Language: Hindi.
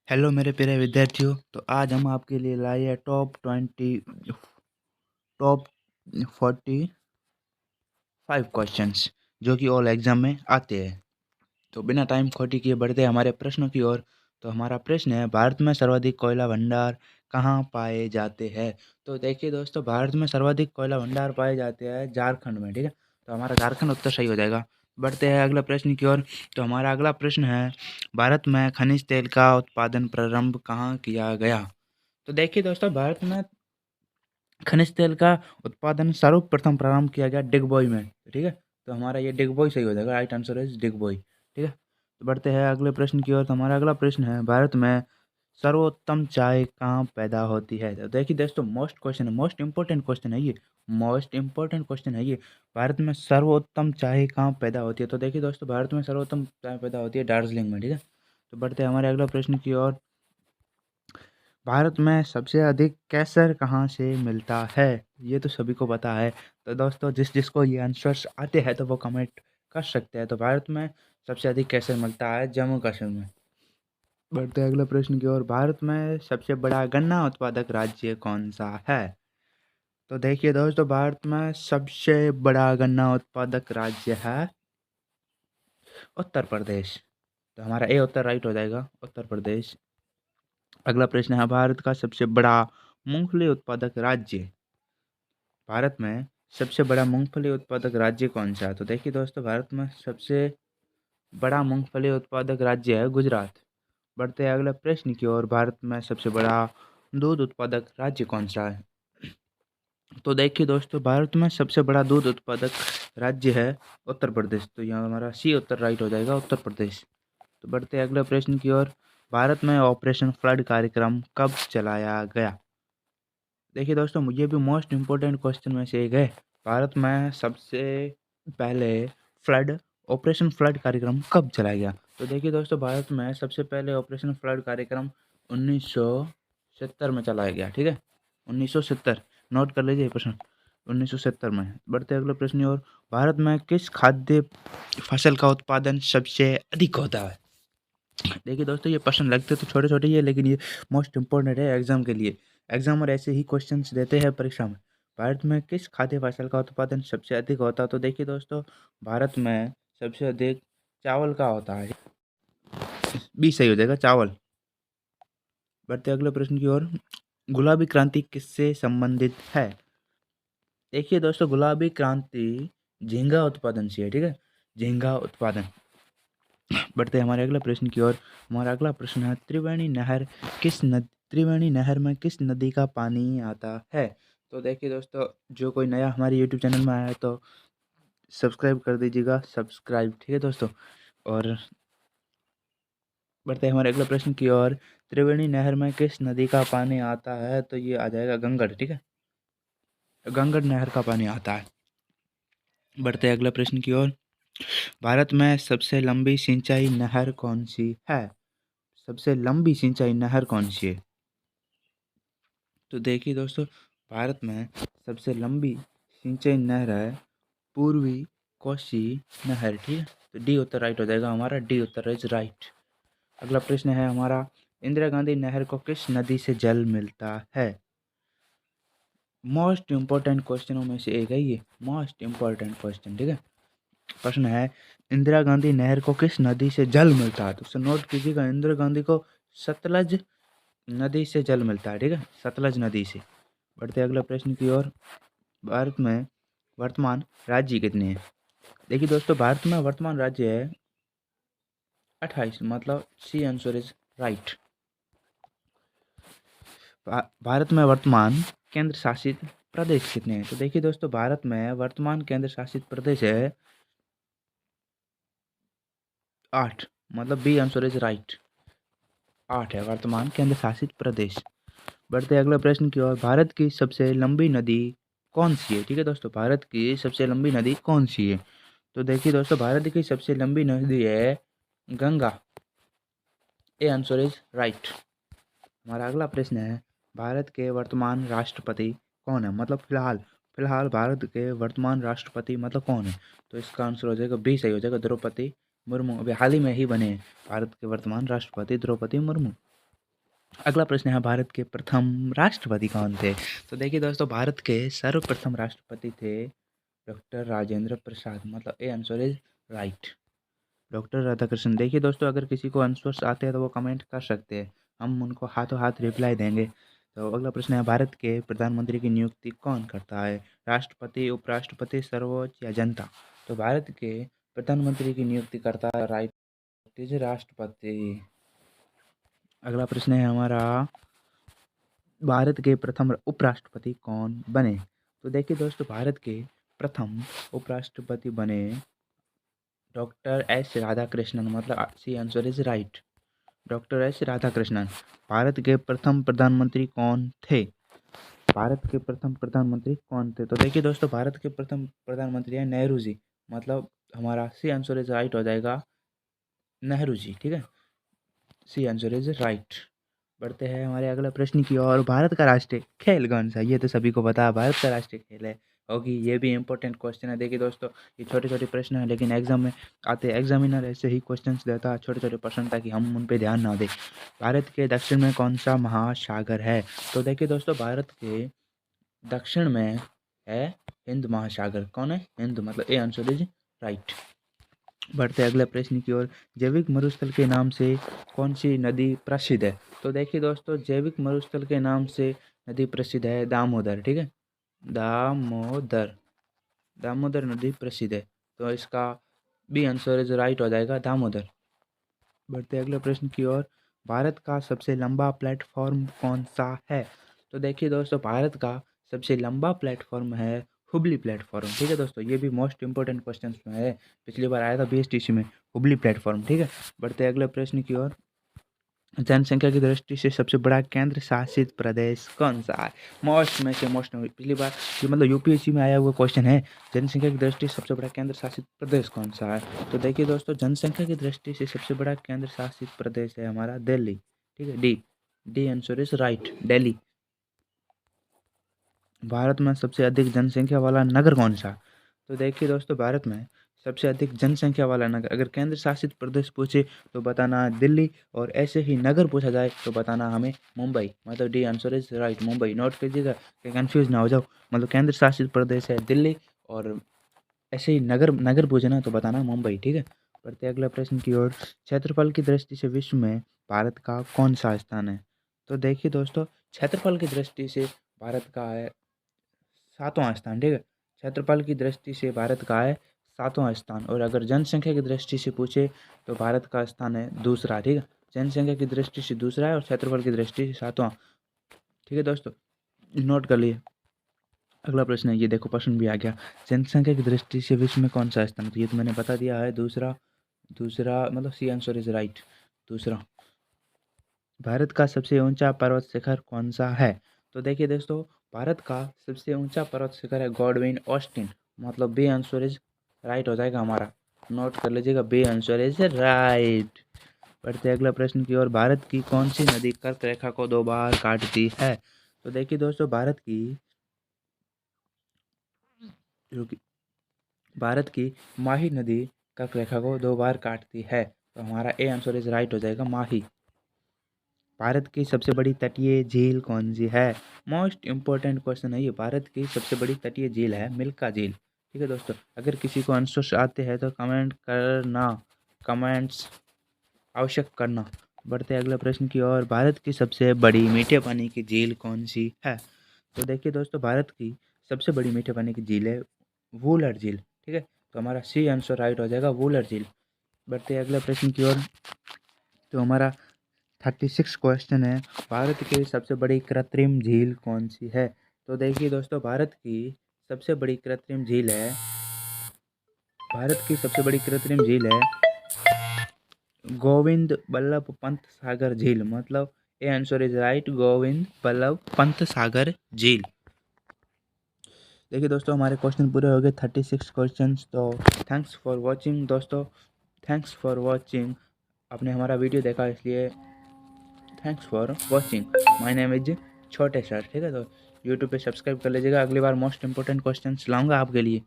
हेलो मेरे प्यारे विद्यार्थियों। तो आज हम आपके लिए लाए हैं टॉप 45 क्वेश्चंस जो कि ऑल एग्जाम में आते हैं। तो बिना टाइम खोटी किए बढ़ते हैं हमारे प्रश्नों की ओर। तो हमारा प्रश्न है, भारत में सर्वाधिक कोयला भंडार कहाँ पाए जाते हैं? तो देखिए दोस्तों, भारत में सर्वाधिक कोयला भंडार पाए जाते हैं झारखंड में। ठीक है, तो हमारा झारखंड उत्तर सही हो जाएगा। बढ़ते हैं अगला प्रश्न की ओर। तो हमारा अगला प्रश्न है, भारत में खनिज तेल का उत्पादन प्रारंभ कहाँ किया गया? तो देखिए दोस्तों, भारत में खनिज तेल का उत्पादन सर्वप्रथम प्रारंभ किया गया डिगबोई में। ठीक है, तो हमारा ये डिगबोई सही हो जाएगा। Right answer is Digboi. ठीक है, तो बढ़ते हैं अगले प्रश्न की ओर। तो हमारा अगला प्रश्न है, भारत में सर्वोत्तम चाय कहाँ पैदा होती है? तो देखिए दोस्तों, मोस्ट क्वेश्चन है, मोस्ट इंपॉर्टेंट क्वेश्चन है ये। मोस्ट इंपॉर्टेंट क्वेश्चन है ये। भारत में सर्वोत्तम चाय कहाँ पैदा होती है? तो देखिए दोस्तों, भारत में सर्वोत्तम चाय पैदा होती है दार्जिलिंग में। ठीक है, तो बढ़ते हैं हमारे अगला प्रश्न की ओर। भारत में सबसे अधिक केसर कहाँ से मिलता है? ये तो सभी को पता है। तो दोस्तों, जिसको ये आंसर्स आते हैं तो वो कमेंट कर सकते हैं। तो भारत में सबसे अधिक केसर मिलता है जम्मू कश्मीर में। बढ़ते हैं अगले प्रश्न की ओर। भारत में सबसे बड़ा गन्ना उत्पादक राज्य कौन सा है? तो देखिए दोस्तों, भारत में सबसे बड़ा गन्ना उत्पादक राज्य है उत्तर प्रदेश। तो हमारा ए उत्तर राइट हो जाएगा, उत्तर प्रदेश। अगला प्रश्न है, भारत का सबसे बड़ा मूंगफली उत्पादक राज्य। भारत में सबसे बड़ा मूंगफली उत्पादक राज्य कौन सा है? तो देखिए दोस्तों, भारत में सबसे बड़ा मूंगफली उत्पादक राज्य है गुजरात। बढ़ते हैं अगले प्रश्न की ओर। भारत में सबसे बड़ा दूध उत्पादक राज्य कौन सा है? तो देखिए दोस्तों, भारत में सबसे बड़ा दूध उत्पादक राज्य है उत्तर प्रदेश। तो यहाँ हमारा सी उत्तर राइट हो जाएगा, उत्तर प्रदेश। तो बढ़ते हैं अगले प्रश्न की ओर। भारत में ऑपरेशन फ्लड कार्यक्रम कब चलाया गया? देखिए दोस्तों, ये भी मोस्ट इम्पोर्टेंट क्वेश्चन में से एक है। भारत में सबसे पहले फ्लड ऑपरेशन फ्लड कार्यक्रम कब चलाया गया? तो देखिए दोस्तों, भारत में सबसे पहले ऑपरेशन फ्लड कार्यक्रम 1970 में चलाया गया। ठीक है, 1970 नोट कर लीजिए प्रश्न, 1970 में। बढ़ते अगले प्रश्न की ओर। भारत में किस खाद्य फसल का उत्पादन सबसे अधिक होता है? देखिए दोस्तों, ये प्रश्न लगते तो छोटे छोटे ही है, लेकिन ये मोस्ट इम्पोर्टेंट है एग्जाम के लिए। एग्जाम और ऐसे ही क्वेश्चंस देते हैं परीक्षा में। भारत में किस खाद्य फसल का उत्पादन सबसे अधिक होता है? तो देखिए दोस्तों, भारत में सबसे अधिक चावल का होता है। बी सही हो जाएगा, चावल। बढ़ते अगले प्रश्न की ओर। गुलाबी क्रांति किससे संबंधित है? देखिए दोस्तों, गुलाबी क्रांति झींगा उत्पादन से है। ठीक है, झींगा उत्पादन। बढ़ते हमारे अगले प्रश्न की ओर। हमारा अगला प्रश्न है, त्रिवेणी नहर में किस नदी का पानी आता है? तो देखिए दोस्तों, जो कोई नया हमारे यूट्यूब चैनल में आया है तो सब्सक्राइब कर दीजिएगा, सब्सक्राइब। ठीक है दोस्तों। और बढ़ते हैं हमारे अगले प्रश्न की ओर। त्रिवेणी नहर में किस नदी का पानी आता है? तो ये आ जाएगा गंगड़। ठीक है, गंगड़ नहर का पानी आता है। बढ़ते हैं अगले प्रश्न की ओर। भारत में सबसे लंबी सिंचाई नहर कौन सी है? सबसे लंबी सिंचाई नहर कौन सी है? तो देखिए दोस्तों, भारत में सबसे लंबी सिंचाई नहर है पूर्वी कोसी नहर। ठीक है, तो डी उत्तर राइट हो जाएगा हमारा, डी उत्तर इज राइट। अगला प्रश्न है हमारा, इंदिरा गांधी नहर को किस नदी से जल मिलता है? मोस्ट इम्पोर्टेंट क्वेश्चनों में से एक है ये, मोस्ट इम्पोर्टेंट क्वेश्चन। ठीक है, प्रश्न है, इंदिरा गांधी नहर को किस नदी से जल मिलता है? तो उसे नोट कीजिएगा, इंदिरा गांधी को सतलज नदी से जल मिलता है। ठीक है, सतलज नदी से। बढ़ते अगला प्रश्न की ओर। भारत में वर्तमान राज्य कितने हैं? देखिए दोस्तों, भारत में वर्तमान राज्य है 28, मतलब सी आंसर इज राइट। भारत में वर्तमान केंद्र शासित प्रदेश कितने हैं? तो देखिए दोस्तों, भारत में वर्तमान केंद्र शासित प्रदेश है 8, मतलब बी आंसर इज राइट, 8 है वर्तमान केंद्र शासित प्रदेश। बढ़ते अगले प्रश्न की ओर। भारत की सबसे लंबी नदी कौन सी है? ठीक है दोस्तों, भारत की सबसे लंबी नदी कौन सी है? तो देखिए दोस्तों, भारत की सबसे लंबी नदी है गंगा। ए आंसर इज राइट। हमारा अगला प्रश्न है, भारत के वर्तमान राष्ट्रपति कौन है? मतलब फिलहाल फिलहाल भारत के वर्तमान राष्ट्रपति मतलब कौन है? तो इसका आंसर हो जाएगा बी सही हो जाएगा, द्रौपदी मुर्मू। अभी हाल ही में ही बने हैं भारत के वर्तमान राष्ट्रपति द्रौपदी मुर्मू। अगला प्रश्न है, भारत के प्रथम राष्ट्रपति कौन थे? तो देखिए दोस्तों, भारत के सर्वप्रथम राष्ट्रपति थे डॉक्टर राजेंद्र प्रसाद, मतलब A answer is right, doctor Radhakrishnan. देखिए दोस्तों, अगर किसी को आंसर्स आते हैं तो वो कमेंट कर सकते हैं, हम उनको हाथों हाथ रिप्लाई देंगे। तो अगला प्रश्न है, भारत के प्रधानमंत्री की नियुक्ति कौन करता है? राष्ट्रपति, उपराष्ट्रपति, सर्वोच्च या जनता? तो भारत के प्रधानमंत्री की नियुक्ति करता है राइट इज राष्ट्रपति। अगला प्रश्न है हमारा, भारत के प्रथम उपराष्ट्रपति कौन बने? तो देखिए दोस्तों, भारत के प्रथम उपराष्ट्रपति बने डॉक्टर एस राधाकृष्णन, मतलब C answer is right, doctor S Radhakrishnan. भारत के प्रथम प्रधानमंत्री कौन थे? भारत के प्रथम प्रधानमंत्री कौन थे? तो देखिए दोस्तों, भारत के प्रथम प्रधानमंत्री हैं नेहरू जी, मतलब हमारा सी आंसर इज राइट हो जाएगा नेहरू जी, ठीक है, सी आंसर इज राइट। बढ़ते हैं हमारे अगले प्रश्न की ओर, भारत का राष्ट्रीय खेल कौन सा है? ये तो सभी को पता है, भारत का राष्ट्रीय खेल है हॉकी। ये भी इंपॉर्टेंट क्वेश्चन है। देखिए दोस्तों, ये छोटे छोटे प्रश्न हैं, लेकिन एग्जाम में आते हैं, एग्जामिनर ऐसे ही क्वेश्चंस देता है छोटे छोटे प्रश्न, ताकि हम उन पे ध्यान ना दें। भारत के दक्षिण में कौन सा महासागर है? तो देखिए दोस्तों, भारत के दक्षिण में है हिंद महासागर। कौन है? हिंद, मतलब ए आंसर इज राइट। बढ़ते हैं अगले प्रश्न की ओर, जैविक मरुस्थल के नाम से कौन सी नदी प्रसिद्ध है? तो देखिए दोस्तों, जैविक मरुस्थल के नाम से नदी प्रसिद्ध है दामोदर, ठीक है, दामोदर, दामोदर नदी प्रसिद्ध है। तो इसका बी आंसर इज राइट हो जाएगा, दामोदर। बढ़ते हैं अगले प्रश्न की ओर, भारत का सबसे लंबा प्लेटफॉर्म कौन सा है? तो देखिए दोस्तों, भारत का सबसे लंबा प्लेटफॉर्म है हुबली प्लेटफॉर्म, ठीक है दोस्तों, ये भी मोस्ट इंपॉर्टेंट क्वेश्चन में है, पिछली बार आया था बीएसटीसी में, हुबली प्लेटफॉर्म, ठीक है। बढ़ते हैं अगले प्रश्न की ओर, जनसंख्या की दृष्टि से सबसे बड़ा केंद्र शासित प्रदेश कौन सा है? मोस्ट में से मोस्ट, पिछली बार ये मतलब यूपीएससी में आया हुआ क्वेश्चन है, जनसंख्या की दृष्टि से सबसे बड़ा केंद्र शासित प्रदेश कौन सा है? तो देखिए दोस्तों, जनसंख्या की दृष्टि से सबसे बड़ा केंद्र शासित प्रदेश है हमारा दिल्ली, ठीक है, D, D answer is right, Delhi. Bharat में सबसे अधिक जनसंख्या वाला नगर कौन सा? तो देखिए दोस्तों, भारत में सबसे अधिक जनसंख्या वाला नगर, अगर केंद्र शासित प्रदेश पूछे तो बताना दिल्ली, और ऐसे ही नगर पूछा जाए तो बताना हमें मुंबई, मतलब D answer is right, Mumbai. Note कीजिएगा कि कंफ्यूज ना हो जाओ, मतलब केंद्र शासित प्रदेश है दिल्ली, और ऐसे ही नगर नगर पूछे ना तो बताना मुंबई, ठीक है। बढ़ते अगला प्रश्न की ओर, क्षेत्रफल की दृष्टि से विश्व में भारत का कौन सा स्थान है? तो देखिए दोस्तों, क्षेत्रफल की दृष्टि से भारत का है सातवां स्थान, ठीक है, क्षेत्रफल की दृष्टि से भारत का है सातवां स्थान। और अगर जनसंख्या की दृष्टि से पूछे तो भारत का स्थान है दूसरा, ठीक है, जनसंख्या की दृष्टि से दूसरा है और क्षेत्रफल की दृष्टि से सातवां, ठीक है दोस्तों, नोट कर लिए। अगला प्रश्न है, ये देखो प्रश्न भी आ गया, जनसंख्या की दृष्टि से विश्व में कौन सा स्थान है? तो ये तो मैंने बता दिया है, दूसरा, दूसरा मतलब सी आंसर इज राइट, दूसरा। भारत का सबसे ऊंचा पर्वत शिखर कौन सा है? तो देखिए दोस्तों, भारत का सबसे ऊंचा पर्वत शिखर है गॉडविन ऑस्टिन, मतलब बी आंसर इज राइट हो जाएगा हमारा, नोट कर लीजिएगा, बी आंसर इज राइट। बढ़ते अगला प्रश्न की ओर, भारत की कौन सी नदी कर्क रेखा को दो बार काटती है? तो देखिए दोस्तों, भारत की माही नदी कर्क रेखा को दो बार काटती है, तो हमारा ए आंसर इज राइट हो जाएगा, माही। भारत की सबसे बड़ी तटीय झील कौन सी है? मोस्ट इंपॉर्टेंट क्वेश्चन है ये, भारत की सबसे बड़ी तटीय झील है मिल्का झील, ठीक है दोस्तों। अगर किसी को आंसर्स आते हैं तो कमेंट करना, कमेंट्स आवश्यक करना। बढ़ते अगले प्रश्न की ओर, भारत की सबसे बड़ी मीठे पानी की झील कौन सी है? तो देखिए दोस्तों, भारत की सबसे बड़ी मीठे पानी की झील है वूलर झील, ठीक है, तो हमारा सी आंसर राइट हो जाएगा, वूलर झील। बढ़ते अगले प्रश्न की ओर, तो हमारा 36 क्वेश्चन है, भारत की सबसे बड़ी कृत्रिम झील कौन सी है? तो देखिए दोस्तों, सबसे बड़ी कृत्रिम झील है भारत की सबसे बड़ी कृत्रिम झील है गोविंद बल्लभ पंत सागर झील, मतलब A answer is right, Govind Ballabh Pant Sagar झील। देखिए दोस्तों, हमारे क्वेश्चन पूरे हो गए, 36 क्वेश्चंस। तो थैंक्स फॉर वॉचिंग दोस्तों, थैंक्स फॉर वॉचिंग, आपने हमारा वीडियो देखा इसलिए thanks for watching. My name is छोटे सर, ठीक है, तो यूट्यूब पे सब्सक्राइब कर लीजिएगा, अगली बार मोस्ट इंपॉर्टेंट क्वेश्चंस लाऊंगा आपके लिए।